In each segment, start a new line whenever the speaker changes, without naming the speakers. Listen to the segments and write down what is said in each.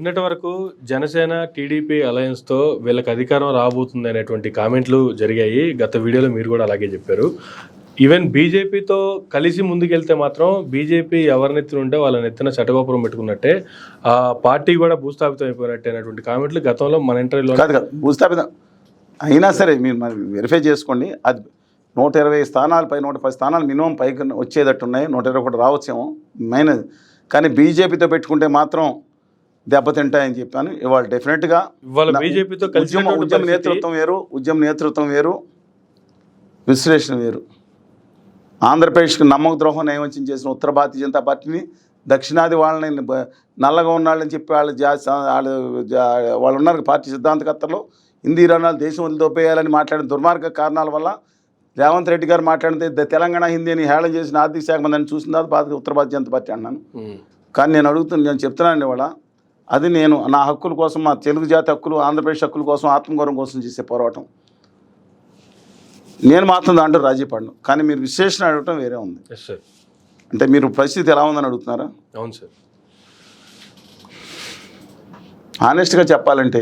నిన్నటి వరకు జనసేన టీడీపీ అలయన్స్తో వీళ్ళకి అధికారం రాబోతుంది అనేటువంటి కామెంట్లు జరిగాయి. గత వీడియోలో మీరు కూడా అలాగే చెప్పారు. ఈవెన్ బీజేపీతో కలిసి ముందుకెళ్తే మాత్రం బీజేపీ ఎవరినెత్తిన ఉంటే వాళ్ళ నెత్తిన చటగోపురం పెట్టుకున్నట్టే, ఆ పార్టీ కూడా భూస్థాపితం అయిపోయినట్టే అనేటువంటి కామెంట్లు గతంలో మన ఇంటర్వ్యూలో
కాదు భూస్థాపితం అయినా సరే మీరు మరి వెరిఫై చేసుకోండి. అది 120 స్థానాలపై 110 స్థానాలు మినిమం పైకి వచ్చేటట్టు ఉన్నాయి. 121 రావచ్చేమో మైనస్. కానీ బీజేపీతో పెట్టుకుంటే మాత్రం దెబ్బతింటాయని చెప్పాను. ఇవాళ డెఫినెట్గా
బీజేపీతో
ఉద్యమ నేతృత్వం వేరు, విశ్లేషణ వేరు. ఆంధ్రప్రదేశ్కి నమ్మక ద్రోహం నయవంచం చేసిన ఉత్తర భారతీయ జనతా పార్టీని, దక్షిణాది వాళ్ళని నల్లగా ఉన్నాళ్ళని చెప్పి వాళ్ళు ఉన్నారు పార్టీ సిద్ధాంతకర్తలు, హిందీ రణాలు దేశం వదిలిదొప్పేయాలని మాట్లాడిన దుర్మార్గ కారణాల వల్ల రేవంత్ రెడ్డి గారు మాట్లాడితే తెలంగాణ హిందీని హేళన చేసిన ఆర్థిక శాఖ మందని చూసిన తర్వాత ఉత్తర భారతీయ జనతా పార్టీ అన్నాను. కానీ నేను చెప్తున్నాను ఇవాళ, అది నేను నా హక్కుల కోసం, మా తెలుగు జాతి హక్కులు, ఆంధ్రప్రదేశ్ హక్కుల కోసం, ఆత్మగౌరవం కోసం చేసే పోరాటం. నేను మాత్రం దాంట్లో రాజీ పడను. కానీ మీరు విశ్లేషణ అడగటం వేరే ఉంది. అంటే మీరు పరిస్థితి ఎలా ఉందని అడుగుతున్నారా?
అవును సార్.
ఆనెస్ట్గా చెప్పాలంటే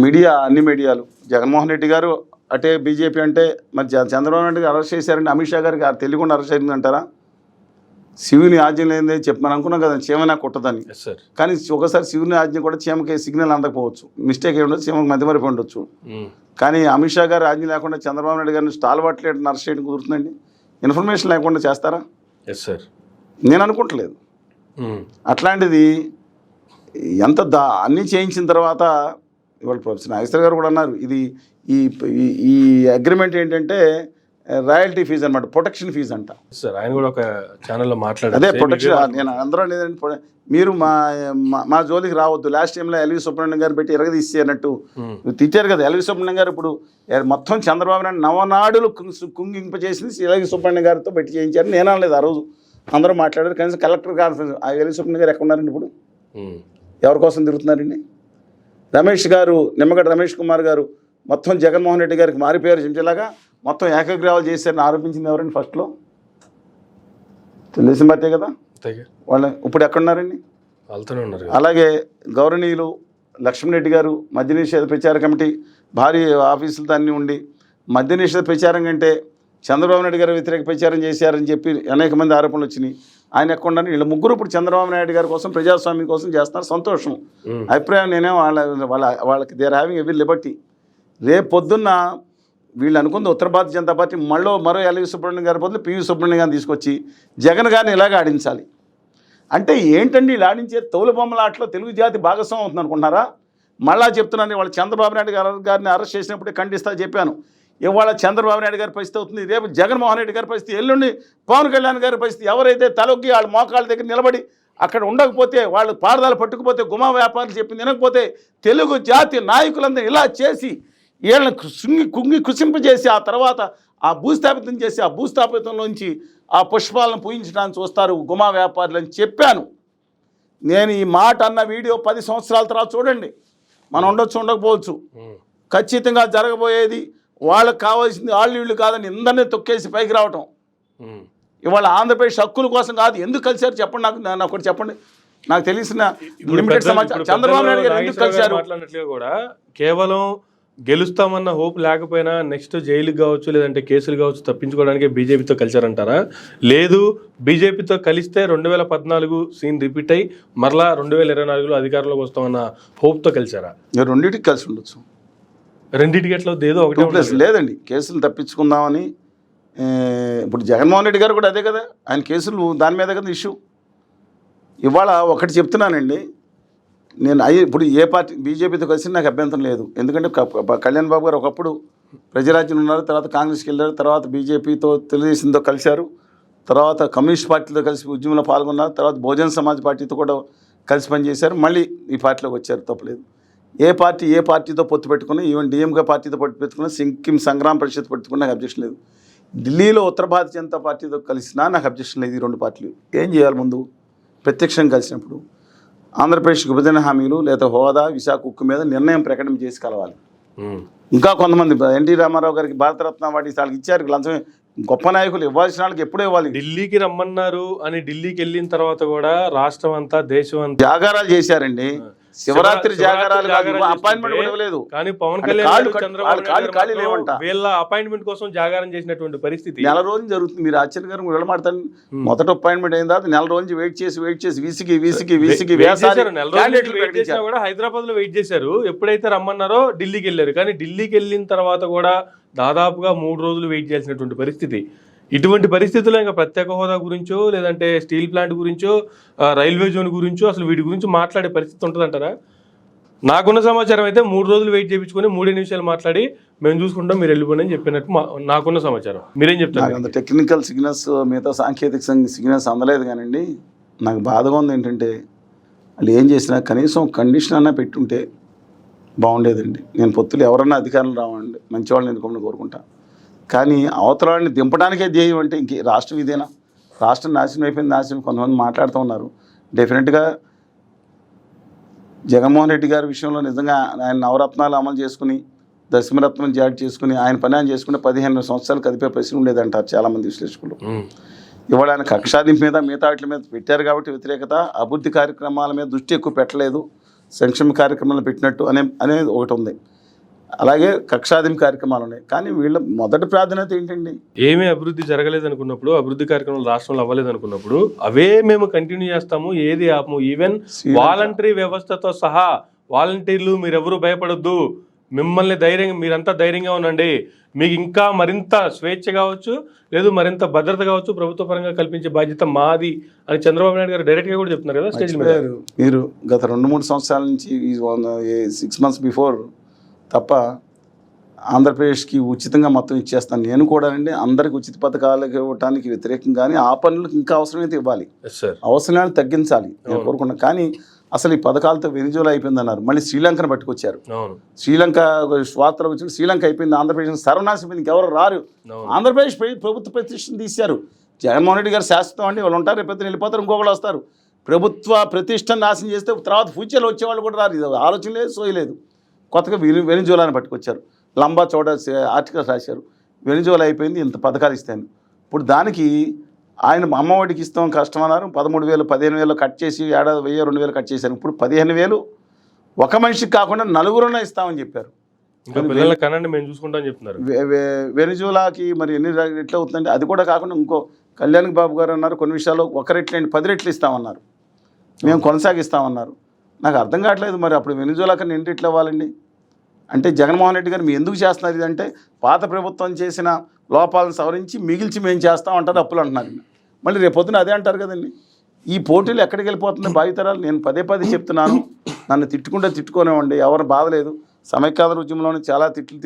మీడియా, అన్ని మీడియాలు, జగన్మోహన్ రెడ్డి గారు అటే బీజేపీ అంటే మరి చంద్రబాబు నాయుడు గారు అరెస్ట్ చేశారంటే అమిత్ షా గారికి తెలియకుండా అరెస్ట్ అయిందంటారా? శివుని ఆజ్ఞ లేదే చెప్పమని అనుకున్నాం కదా, చీమ నాకు కుట్టదని. కానీ ఒకసారి శివుని ఆజ్ఞ కూడా చీమకి సిగ్నల్ అందకపోవచ్చు, మిస్టేక్ అయి ఉండొచ్చు, చీమకి మధ్యమరిపోయి ఉండొచ్చు. కానీ అమిత్ షా గారు ఆజ్ఞ లేకుండా చంద్రబాబు నాయుడు గారిని స్టాల్వర్ట్ లీడర్ని అరెస్ట్ చేయడం కుదురుతుందండి? ఇన్ఫర్మేషన్ లేకుండా చేస్తారా? నేను అనుకుంటలేదు. అట్లాంటిది ఎంత అన్నీ చేయించిన తర్వాత ఇవాళ ప్రొఫెసర్ నాగేశ్వర గారు కూడా అన్నారు, ఇది ఈ అగ్రిమెంట్ ఏంటంటే రాయల్టీ ఫీజు అనమాట, ప్రొటెక్షన్ ఫీజు అంట
సార్. ఆయన కూడా ఒక ఛానల్లో మాట్లాడారు.
అదే ప్రొటెక్షన్. నేను అందరూ లేదండి, మీరు మా జోలికి రావద్దు. లాస్ట్ టైంలో ఎల్వి సుబ్రహ్మణ్యం గారు పెట్టి ఎరగదీసేనట్టు తిట్టారు కదా. ఎల్వి సుబ్రహ్మణ్యం గారు ఇప్పుడు మొత్తం చంద్రబాబు నాయుడు నవనాడులు కుంగింపజేసింది ఎల్వి సుబ్రహ్మణ్యం గారితో పెట్టి చేయించారు. నేను అనలేదు ఆ రోజు, అందరూ మాట్లాడారు. కనీసం కలెక్టర్ కాన్ఫరెన్స్ ఆ ఎల్వి సుబ్రహ్మణ్యం గారు ఎక్కడ ఉన్నారండి? ఇప్పుడు ఎవరి కోసం తిరుగుతున్నారండి? రమేష్ గారు, నిమ్మగడ్డ రమేష్ కుమార్ గారు మొత్తం జగన్మోహన్ రెడ్డి గారికి మారిపోయారు. చించేలాగా మొత్తం ఏకగ్రీవాలు చేశారని ఆరోపించింది ఎవరండి ఫస్ట్లో? తెలుగుదేశం పార్టీ కదా. వాళ్ళు ఇప్పుడు ఎక్కడున్నారండి? అలాగే గౌరవనీయులు లక్ష్మణరెడ్డి గారు మద్య నిషేధ ప్రచార కమిటీ భారీ ఆఫీసులతో అన్నీ ఉండి మద్య నిషేధ ప్రచారం కంటే చంద్రబాబు నాయుడు గారు వ్యతిరేక ప్రచారం చేశారని చెప్పి అనేక మంది ఆరోపణలు వచ్చినాయి. ఆయన ఎక్కడున్నారు? వీళ్ళు ముగ్గురు ఇప్పుడు చంద్రబాబు నాయుడు గారి కోసం, ప్రజాస్వామ్యం కోసం చేస్తున్నారు. సంతోషం, అభిప్రాయం. నేనేం వాళ్ళకి they are having every liberty. రేపు పొద్దున్న వీళ్ళు అనుకుంది ఉత్తర భారతీయ జనతా పార్టీ మరో ఎల్వి సుబ్రహ్మణ్యం గారి బదులు పివి సుబ్రహ్మణ్యం గారిని తీసుకొచ్చి జగన్ గారిని ఇలాగ ఆడించాలి అంటే ఏంటండి? ఇలా ఆడించే తోలుబొమ్మల ఆటలో తెలుగు జాతి భాగస్వామ్యం అవుతుంది అనుకుంటున్నారా? మళ్ళా చెప్తున్నాను, ఇవాళ చంద్రబాబు నాయుడు గారిని అరెస్ట్ చేసినప్పుడే ఖండిస్తా చెప్పాను. ఇవాళ చంద్రబాబు నాయుడు గారి పరిస్థితి అవుతుంది, రేపు జగన్మోహన్ రెడ్డి గారి పరిస్థితి, ఎల్లుండి పవన్ కళ్యాణ్ గారి పరిస్థితి. ఎవరైతే తలొగ్గి వాళ్ళ మోకాళ్ళ దగ్గర నిలబడి అక్కడ ఉండకపోతే, వాళ్ళు పారదాలు పట్టుకుపోతే, గుమా వ్యాపారులు చెప్పింది వినకపోతే, తెలుగు జాతి నాయకులందరూ ఇలా చేసి వీళ్ళని కుంగి కుసింపజేసి ఆ తర్వాత ఆ భూస్థాపితం చేసి ఆ భూస్థాపితంలోంచి ఆ పుష్పాలను పూజించడానికి చూస్తారు గుమా వ్యాపారులు అని చెప్పాను. నేను ఈ మాట అన్న వీడియో 10 సంవత్సరాల తర్వాత చూడండి. మనం ఉండొచ్చు, ఉండకపోవచ్చు. ఖచ్చితంగా జరగబోయేది వాళ్ళకి కావాల్సింది వీళ్ళు కాదని అందరినీ తొక్కేసి పైకి రావటం. ఇవాళ ఆంధ్రప్రదేశ్ హక్కుల కోసం కాదు. ఎందుకు కలిశారు చెప్పండి? నాకు ఒకటి చెప్పండి. నాకు తెలిసిన లిమిటెడ్ సమాచారం, చంద్రబాబు నాయుడు గారు ఎందుకు కలిశారు?
కూడా కేవలం గెలుస్తామన్న హోప్ లేకపోయినా నెక్స్ట్ జైలుకి కావచ్చు, లేదంటే కేసులు కావచ్చు, తప్పించుకోవడానికి బీజేపీతో కలిశారంటారా? లేదు, బీజేపీతో కలిస్తే 2014 సీన్ రిపీట్ అయ్యి మరలా 2024లో అధికారంలోకి వస్తామన్న హోప్తో కలిశారా?
రెండింటికి కలిసి ఉండొచ్చు.
రెండింటికి ఎట్లా? ఏదో ఒకటి
లేదండి, కేసులు తప్పించుకుందామని. ఇప్పుడు జగన్మోహన్ రెడ్డి గారు కూడా అదే కదా, ఆయన కేసులు దాని మీద కదా ఇష్యూ. ఇవాళ ఒకటి చెప్తున్నానండి, నేను ఇప్పుడు ఏ పార్టీ బీజేపీతో కలిసి నాకు అభ్యంతరం లేదు. ఎందుకంటే కళ్యాణ్ బాబు గారు ఒకప్పుడు ప్రజారాజ్యం ఉన్నారు, తర్వాత కాంగ్రెస్కి వెళ్ళారు, తర్వాత బీజేపీతో తెలుగుదేశంతో కలిశారు, తర్వాత కమ్యూనిస్ట్ పార్టీతో కలిసి ఉద్యమంలో పాల్గొన్నారు, తర్వాత బహుజన సమాజ్ పార్టీతో కూడా కలిసి పనిచేశారు, మళ్ళీ ఈ పార్టీలోకి వచ్చారు. తప్పలేదు. ఏ పార్టీతో పొత్తు పెట్టుకున్నా, ఈవెన్ డిఎంకే పార్టీతో పొత్తు పెట్టుకున్నా, సిక్కిం సంగ్రామ పరిషత్ పెట్టుకున్నా నాకు అబ్జెక్షన్ లేదు. ఢిల్లీలో ఉత్తర భారతీయ జనతా పార్టీతో కలిసినా నాకు అబ్జెక్షన్ లేదు. ఈ రెండు పార్టీలు ఏం చేయాలి? ముందు ప్రత్యక్షంగా కలిసినప్పుడు ఆంధ్రప్రదేశ్ విభజన హామీలు లేదా హోదా, విశాఖ ఉక్కు మీద నిర్ణయం ప్రకటన చేసి కలవాలి. ఇంకా కొంతమంది ఎన్టీ రామారావు గారికి భారతరత్న వాటి వాళ్ళకి ఇచ్చారు, లంచం గొప్ప నాయకులు ఇవ్వాల్సిన వాళ్ళకి ఎప్పుడూ ఇవ్వాలి.
ఢిల్లీకి రమ్మన్నారు అని ఢిల్లీకి వెళ్ళిన తర్వాత కూడా రాష్ట్రం అంతా దేశం అంతా
జాగారాలు చేశారండి. శివరాత్రి జాగారాలు అపాయింట్మెంట్ కూడా ఇవ్వలేదు.
కానీ పవన్ కళ్యాణ్ చంద్రబాబు వీళ్ళ అపాయింట్మెంట్ కోసం జాగారం చేసినటువంటి పరిస్థితి
నెల రోజులు జరుగుతుంది. మీరు ఆశ్చర్య గారు వెళ్ళమాడతాను. మొదట అపాయింట్మెంట్ అయిన తర్వాత నెల రోజు వెయిట్ చేసి విసిగి
కూడా హైదరాబాద్ లో వెయిట్ చేశారు. ఎప్పుడైతే రమ్మన్నారో ఢిల్లీకి వెళ్ళారు. కానీ ఢిల్లీకి వెళ్ళిన తర్వాత కూడా దాదాపుగా 3 రోజులు వెయిట్ చేయాల్సినటువంటి పరిస్థితి. ఇటువంటి పరిస్థితుల్లో ఇంకా ప్రత్యేక హోదా గురించో లేదంటే స్టీల్ ప్లాంట్ గురించో రైల్వే జోన్ గురించో అసలు వీటి గురించి మాట్లాడే పరిస్థితి ఉంటుందంటారా? నాకున్న సమాచారం అయితే 3 రోజులు వెయిట్ చేయించుకొని 3 నిమిషాలు మాట్లాడి మేము చూసుకుంటాం మీరు వెళ్ళిపోండి అని చెప్పినట్టు నాకున్న సమాచారం. మీరేం చెప్తారు?
అంత టెక్నికల్ సిగ్నల్స్ మిగతా సాంకేతిక సిగ్నల్స్ అందలేదు కానండి. నాకు బాధగా ఉంది ఏంటంటే వాళ్ళు ఏం చేసినా కనీసం కండిషన్ అన్నా పెట్టుంటే బాగుండేదండి. నేను పొత్తులు ఎవరన్నా అధికారులు రావండి, మంచి వాళ్ళని ఎన్నుకోమని కోరుకుంటా. కానీ అవతరాన్ని దింపడానికే ధ్యేయం అంటే ఇంక రాష్ట్రం ఇదేనా? రాష్ట్రం నాశనం అయిపోయింది. నాశనం కొంతమంది మాట్లాడుతూ ఉన్నారు. డెఫినెట్గా జగన్మోహన్ రెడ్డి గారి విషయంలో నిజంగా ఆయన నవరత్నాలు అమలు చేసుకుని దశమరత్నం జాడ్ చేసుకుని ఆయన పని ఆయన చేసుకుంటే 15 సంవత్సరాలు కదిపే ప్రశ్న ఉండేదంటారు చాలామంది విశ్లేషకులు. ఇవాళ ఆయన కక్షాదింపు మీద మిగతా వాటి మీద పెట్టారు కాబట్టి వ్యతిరేకత, అభివృద్ధి కార్యక్రమాల మీద దృష్టి ఎక్కువ పెట్టలేదు, సంక్షేమ కార్యక్రమాలు పెట్టినట్టు అనేది ఒకటి ఉంది. అలాగే కక్షాదింపు కార్యక్రమాలు ఉన్నాయి. కానీ వీళ్ళ మొదటి ప్రాధాన్యత ఏంటండి?
ఏమీ అభివృద్ధి జరగలేదు అనుకున్నప్పుడు, అభివృద్ధి కార్యక్రమాలు రాష్ట్రంలో అవ్వలేదు అనుకున్నప్పుడు అవే మేము కంటిన్యూ చేస్తాము, ఏది ఆపము. ఈవెన్ వాలంటరీ వ్యవస్థతో సహా వాలంటీర్లు మీరెవరూ భయపడొద్దు, మిమ్మల్ని మీరంతా ధైర్యంగా ఉండండి, మీకు ఇంకా మరింత స్వేచ్ఛ కావచ్చు లేదు మరింత భద్రత కావచ్చు ప్రభుత్వ పరంగా కల్పించే బాధ్యత మాది అని చంద్రబాబు నాయుడు గారు డైరెక్ట్గా కూడా చెప్తున్నారు కదా స్టేజ్ మీద.
మీరు గత 2-3 సంవత్సరాల నుంచి 6 months బిఫోర్ తప్ప ఆంధ్రప్రదేశ్కి ఉచితంగా మొత్తం ఇచ్చేస్తాను నేను కూడా అండి. అందరికి ఉచిత పథకాలకు ఇవ్వడానికి వ్యతిరేకం, కానీ ఆ పనులకు ఇంకా అవసరమైతే ఇవ్వాలి, అవసరాన్ని తగ్గించాలి నేను కోరుకున్నాను. కానీ అసలు ఈ పథకాలతో వెనిజులా అయిపోయింది అన్నారు, మళ్ళీ శ్రీలంకను పట్టుకొచ్చారు. శ్రీలంక స్వాతంత్రం వచ్చింది, శ్రీలంక అయిపోయింది, ఆంధ్రప్రదేశ్ సర్వనాశనం అయిపోయింది, ఎవరు రారు. ఆంధ్రప్రదేశ్ ప్రభుత్వ ప్రతిష్టను తీశారు. జగన్మోహన్ రెడ్డి గారు శాశ్వతం అండి, వాళ్ళు ఉంటారు, రేపు వెళ్ళిపోతారు, ఇంకొకళ్ళు వస్తారు. ప్రభుత్వ ప్రతిష్టను నాశనం చేస్తే తర్వాత ఫ్యూచర్లో వచ్చేవాళ్ళు కూడా రారు. ఇది ఆలోచన లేదు, సోయలేదు. కొత్తగా వెనిజులాని పట్టుకొచ్చారు, లంబా చోట ఆర్టికల్స్ రాశారు, వెనిజులా అయిపోయింది, ఇంత పథకాలు ఇస్తాను. ఇప్పుడు దానికి ఆయన అమ్మఒడికి ఇస్తాం కష్టం అన్నారు, 13,000 15,000 కట్ చేసి ఏడాది 1,000 2,000 కట్ చేశారు. ఇప్పుడు 15,000 ఒక మనిషికి కాకుండా 4 ఇస్తామని చెప్పారు.
మేము చూసుకుంటాం చెప్తున్నారు.
వెనిజులాకి మరి ఎన్ని రెట్లు అవుతుందండి? అది కూడా కాకుండా ఇంకో కళ్యాణ్ బాబు గారు అన్నారు కొన్ని విషయాల్లో 1 రెట్లండి 10 రెట్లు ఇస్తామన్నారు, మేము కొనసాగిస్తామన్నారు. నాకు అర్థం కావట్లేదు, మరి అప్పుడు వెనిజులా కన్నా ఎన్ని రెట్లు అవ్వాలండి? అంటే జగన్మోహన్ రెడ్డి గారు మీరు ఎందుకు చేస్తున్నారు ఇదంటే పాత ప్రభుత్వం చేసిన లోపాలను సవరించి మిగిల్చి మేము చేస్తామంటారు, అప్పులు అంటున్నారు. మళ్ళీ రేపొద్దున అదే అంటారు కదండి. ఈ పోటీలు ఎక్కడికి వెళ్ళిపోతుంది భావితరాలు? నేను పదే చెప్తున్నాను, నన్ను తిట్టుకుంటే తిట్టుకోనివ్వండి, ఎవరు బాధలేదు. సమైక్యాంధ్ర ఉద్యమంలోనే చాలా తిట్లు